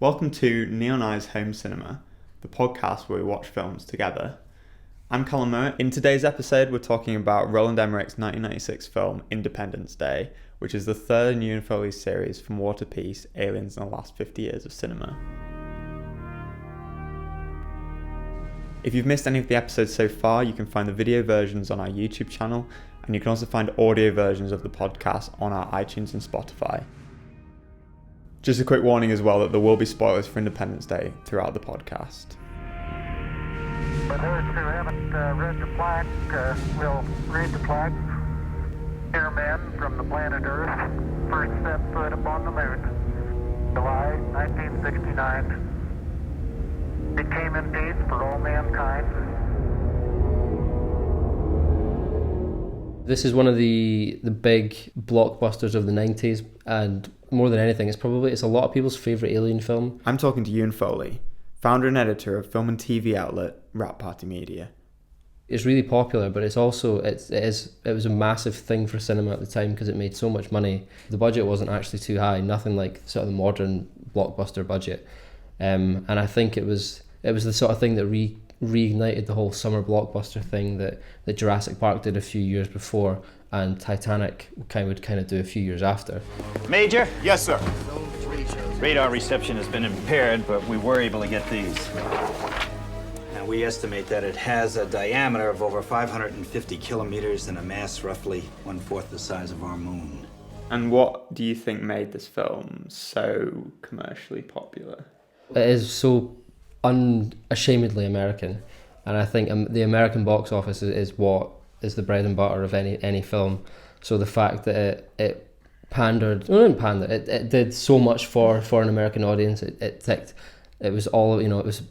Welcome to Neon Eyes Home Cinema, the podcast where we watch films together. I'm Calum and Euan. In today's episode, we're talking about Roland Emmerich's 1996 film Independence Day, which is the third in Euan Foley's series from War to Peace, Aliens in the Last 50 Years of Cinema. If you've missed any of the episodes so far, you can find the video versions on our YouTube channel, and you can also find audio versions of the podcast on our iTunes and Spotify. Just a quick warning as well that there will be spoilers for Independence Day throughout the podcast. For those who haven't read the plaque, we'll read the plaque. Dear men from the planet Earth, first set foot upon the moon, July 1969. It came in peace for all mankind. This is one of the big blockbusters of the 90s, and more than anything, it's a lot of people's favourite Alien film. I'm talking to Euan Foley, founder and editor of film and TV outlet Rat Party Media. It's really popular, but it was a massive thing for cinema at the time because it made so much money. The budget wasn't actually too high, nothing like sort of the modern blockbuster budget. And I think it was the sort of thing that reignited the whole summer blockbuster thing that Jurassic Park did a few years before, and Titanic would kind of do a few years after. Major? Yes, sir. Radar reception has been impaired, but we were able to get these. Now, we estimate that it has a diameter of over 550 kilometers and a mass roughly 1/4 the size of our moon. And what do you think made this film so commercially popular? It is so unashamedly American, and I think the American box office is what is the bread and butter of any film. So the fact that it did so much for an American audience. It was all, it was,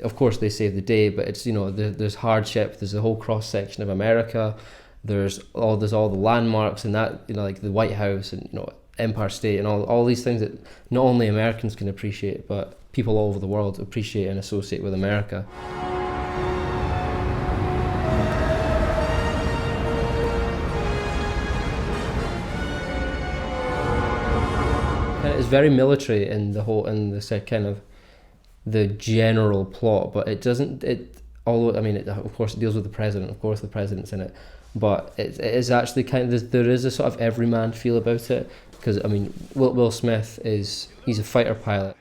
of course they saved the day, but it's, there's hardship, there's the whole cross section of America, there's all the landmarks and that, like the White House and Empire State and all these things that not only Americans can appreciate, but people all over the world appreciate and associate with America. And it's very military in the kind of the general plot, but it doesn't. Of course, it deals with the president. Of course, the president's in it, but it is actually there is a sort of everyman feel about it because Will Smith he's a fighter pilot.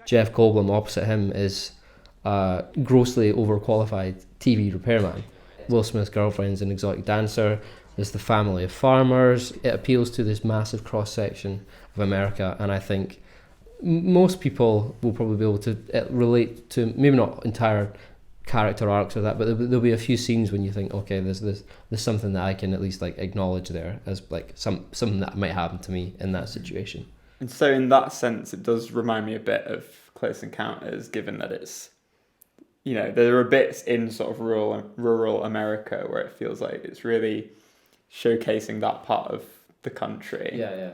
Jeff Goldblum opposite him is a grossly overqualified TV repairman. Will Smith's girlfriend's an exotic dancer. There's the family of farmers. It appeals to this massive cross-section of America, and I think most people will probably be able to relate to, maybe not entire character arcs or that, but there'll be a few scenes when you think, okay, there's something that I can at least acknowledge there as something that might happen to me in that situation. And so in that sense, it does remind me a bit of Close Encounters, given that it's, there are bits in sort of rural America where it feels like it's really showcasing that part of the country. Yeah.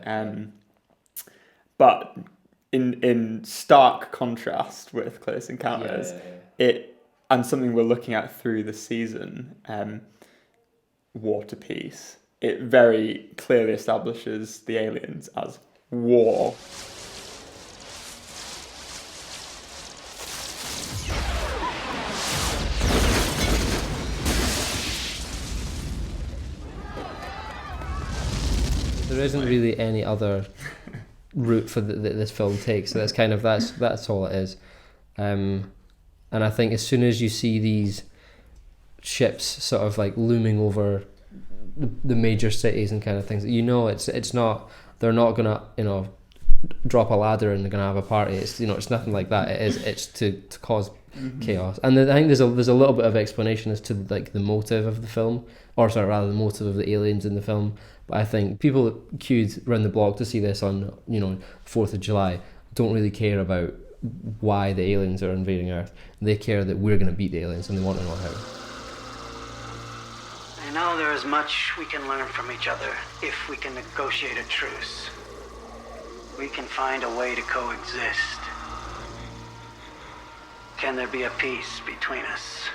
But in stark contrast with Close Encounters, and something we're looking at through the season, War to Peace, it very clearly establishes the aliens as war. There isn't really any other route for that this film takes. So that's all it is. And I think as soon as you see these ships sort of looming over the major cities and kind of things, it's not. They're not gonna drop a ladder and they're gonna have a party. It's it's nothing like that. It's to cause chaos. And I think there's a little bit of explanation as to the motive of the film, the motive of the aliens in the film. But I think people that queued around the block to see this on 4th of July don't really care about why the aliens are invading Earth. They care that we're going to beat the aliens, and they want to know how. I know there is much we can learn from each other if we can negotiate a truce. We can find a way to coexist. Can there be a peace between us?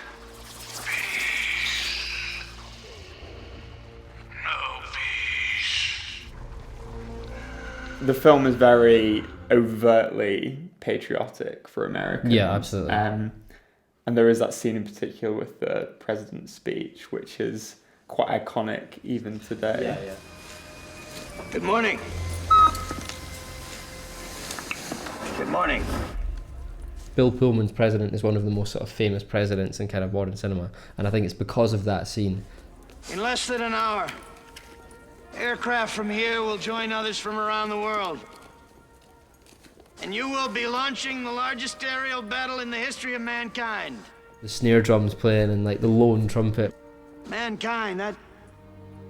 The film is very overtly patriotic for Americans. Yeah, absolutely. And there is that scene in particular with the president's speech, which is quite iconic even today. Yeah. Good morning. Good morning. Bill Pullman's president is one of the most sort of famous presidents in kind of modern cinema, and I think it's because of that scene. In less than an hour, aircraft from here will join others from around the world. And you will be launching the largest aerial battle in the history of mankind. The snare drums playing and like the lone trumpet. Mankind, that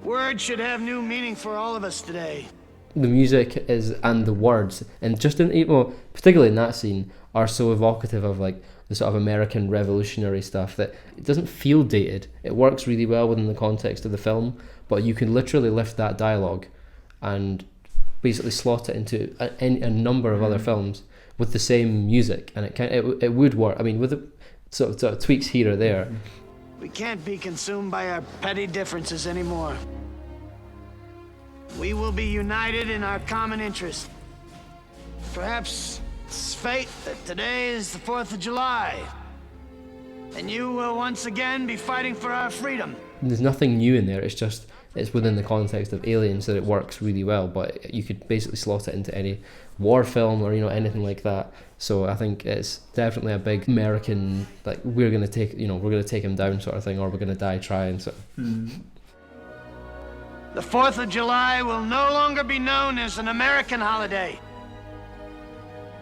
word should have new meaning for all of us today. The music is, and the words, and just particularly in that scene, are so evocative of like the sort of American revolutionary stuff that it doesn't feel dated. It works really well within the context of the film, but you can literally lift that dialogue and basically slot it into a number of other films with the same music, and it would work. I mean, with the sort of tweaks here or there. We can't be consumed by our petty differences anymore. We will be united in our common interest. Perhaps it's fate that today is the 4th of July, and you will once again be fighting for our freedom. There's nothing new in there, it's within the context of Aliens that it works really well, but you could basically slot it into any war film or anything like that. So I think it's definitely a big American, like, we're gonna take him down sort of thing, or we're gonna die trying. So The 4th of July will no longer be known as an American holiday,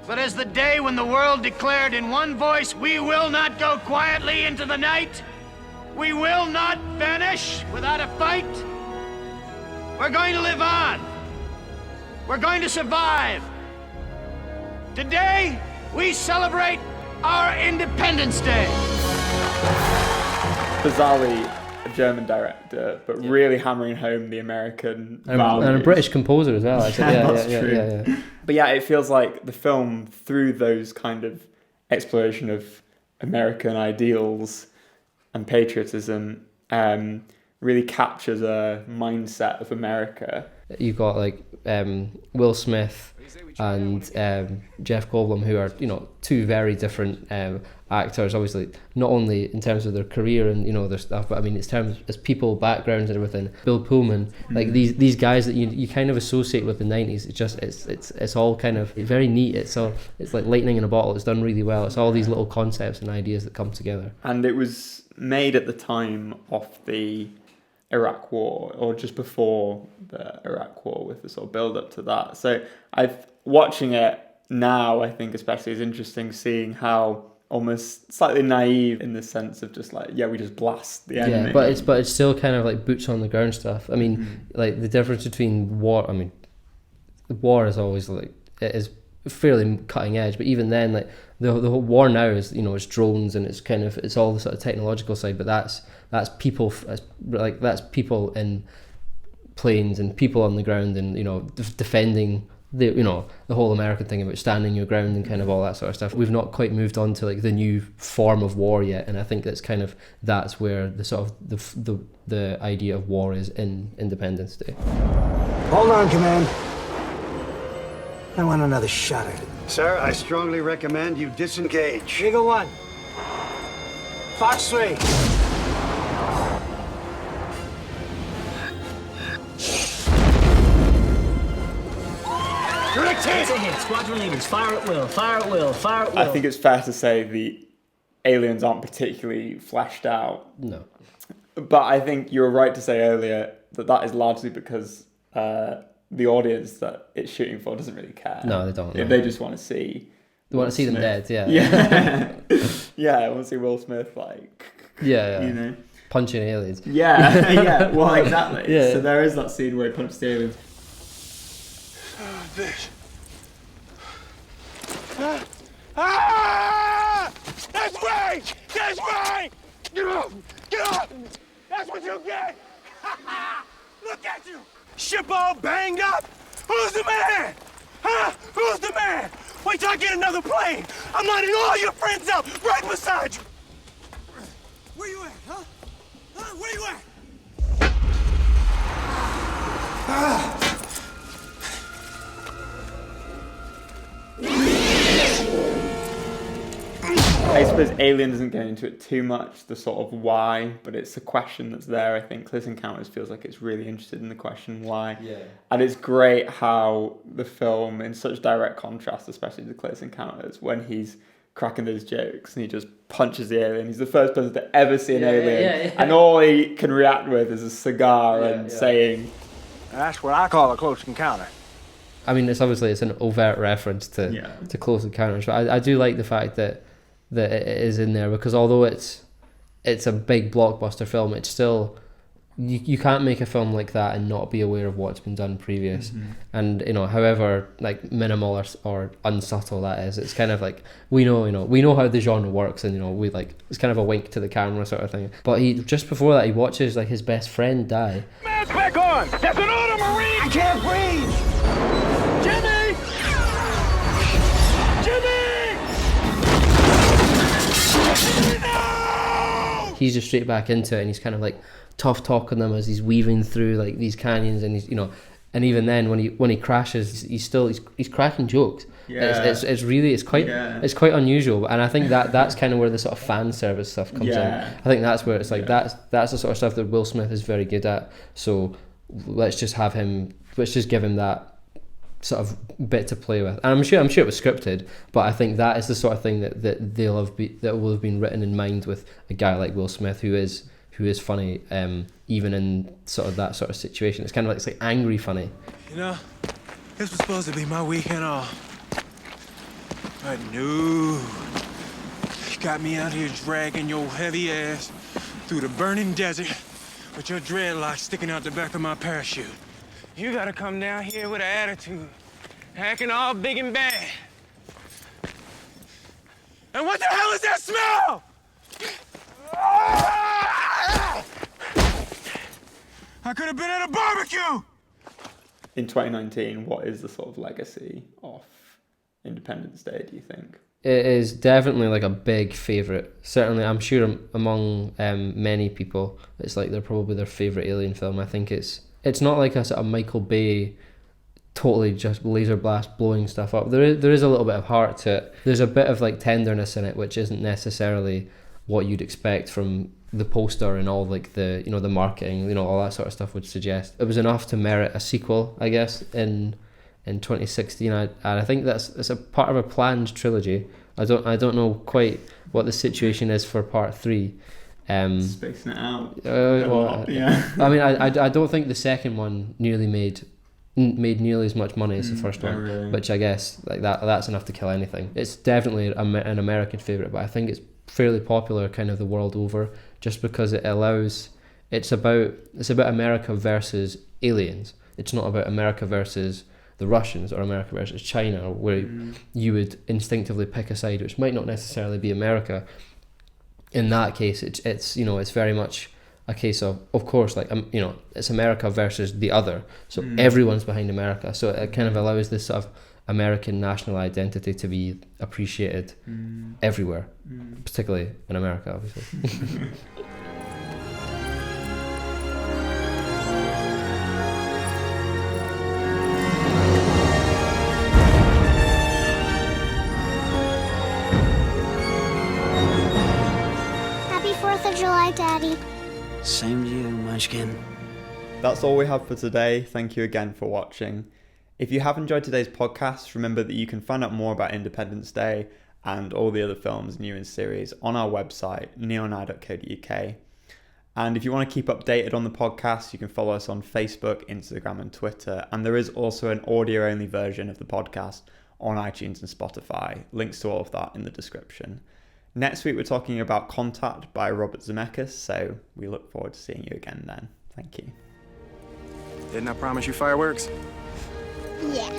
but as the day when the world declared in one voice, we will not go quietly into the night. We will not vanish without a fight. We're going to live on. We're going to survive. Today, we celebrate our Independence Day. Bizarrely, a German director, but really hammering home the American values. And a British composer as well, actually. That's true. Yeah. But yeah, it feels like the film, through those kind of exploration of American ideals and patriotism, really captures a mindset of America. You've got like Will Smith and Jeff Goldblum, who are two very different actors. Obviously, not only in terms of their career and their stuff, but I mean, in terms as people, backgrounds, and everything. Bill Pullman, like these guys that you kind of associate with the '90s. It's all kind of very neat. It's like lightning in a bottle. It's done really well. It's all these little concepts and ideas that come together. And it was made at the time of the Iraq War, or just before the Iraq War, with the sort of build up to that. So watching it now, I think especially is interesting, seeing how almost slightly naive in the sense of just like, we just blast the enemy. Yeah, but it's still kind of like boots on the ground stuff. I mean, like the difference between war. I mean, war is always like, it is fairly cutting edge, but even then, like the whole war now is it's drones and it's all the sort of technological side, but that's people, that's people in planes and people on the ground and defending the whole American thing about standing your ground and kind of all that sort of stuff. We've not quite moved on to like the new form of war yet, and I think that's where the sort of the idea of war is in Independence Day. Hold on, Command. I want another shot at it. Sir, I strongly recommend you disengage. Eagle 1. Fox 3. Direct hit! That's a hit. Squadron leaders, fire at will, fire at will, fire at will. I think it's fair to say the aliens aren't particularly fleshed out. No. But I think you were right to say earlier that is largely because the audience that it's shooting for doesn't really care. No, they don't. No. They just want to see. They want to see them dead. Yeah. Yeah, I want to see Will Smith punching aliens. Yeah. Well, exactly. Yeah. So there is that scene where he punches the aliens. This. Ah! That's right! That's right! Get up! Get up! That's what you get! Look at you! Ship all banged up! Who's the man? Huh? Who's the man? Wait till I get another plane! I'm lining all your friends up right beside you! Where you at, huh? Huh? Where you at? Ah! suppose Alien doesn't go into it too much, the sort of why, but it's a question that's there. I think Close Encounters feels like it's really interested in the question why. Yeah. And it's great how the film, in such direct contrast, especially to Close Encounters, when he's cracking those jokes and he just punches the alien. He's the first person to ever see an alien. And all he can react with is a cigar and saying... That's what I call a close encounter. I mean, it's an overt reference to Close Encounters, but I do like the fact that it is in there, because although it's a big blockbuster film, it's still... You can't make a film like that and not be aware of what's been done previous. And however like minimal or unsubtle that is, it's kind of like we know how the genre works, and we like, it's kind of a wink to the camera sort of thing. But he, just before that, he watches like his best friend die. Mask back on! That's an order, Marine! I can't breathe! Jimmy! Jimmy! No! He's just straight back into it, and he's kind of like tough talking them as he's weaving through like these canyons, and he's and even then when he crashes, he's cracking jokes. It's quite unusual, and I think that's kind of where the sort of fan service stuff comes in. I think that's where it's like that's the sort of stuff that Will Smith is very good at. So let's just give him that sort of bit to play with. And I'm sure it was scripted, but I think that is the sort of thing that will have been written in mind with a guy like Will Smith, who is funny, even in sort of that sort of situation. It's kind of like, it's like angry funny. This was supposed to be my weekend off. But no. You got me out here dragging your heavy ass through the burning desert with your dreadlocks sticking out the back of my parachute. You gotta come down here with an attitude, acting all big and bad. And what the hell is that smell? I could have been at a barbecue! In 2019, what is the sort of legacy of Independence Day, do you think? It is definitely like a big favourite. Certainly, I'm sure among many people, it's like they're probably their favourite Alien film. I think it's not like a sort of Michael Bay, totally just laser blast blowing stuff up. There is a little bit of heart to it. There's a bit of like tenderness in it, which isn't necessarily what you'd expect from the poster and all like the the marketing, all that sort of stuff would suggest. It was enough to merit a sequel, I guess, in 2016. And I think it's a part of a planned trilogy. I don't know quite what the situation is for part 3. Spacing it out. I mean, I don't think the second one made nearly as much money as the first one, really. Which I guess like that's enough to kill anything. It's definitely an American favourite, but I think it's fairly popular kind of the world over, just because it's about America versus aliens. It's not about America versus the Russians or America versus China, where you would instinctively pick a side, which might not necessarily be America. In that case, it's very much a case of course, like it's America versus the other, so everyone's behind America. So it kind of allows this sort of American national identity to be appreciated everywhere, particularly in America, obviously. Happy 4th of July, Daddy. Same to you, Munchkin. That's all we have for today. Thank you again for watching. If you have enjoyed today's podcast, remember that you can find out more about Independence Day and all the other films in Euan's series on our website, neoneye.co.uk. And if you want to keep updated on the podcast, you can follow us on Facebook, Instagram and Twitter. And there is also an audio-only version of the podcast on iTunes and Spotify. Links to all of that in the description. Next week, we're talking about Contact by Robert Zemeckis, so we look forward to seeing you again then. Thank you. Didn't I promise you fireworks? Yeah.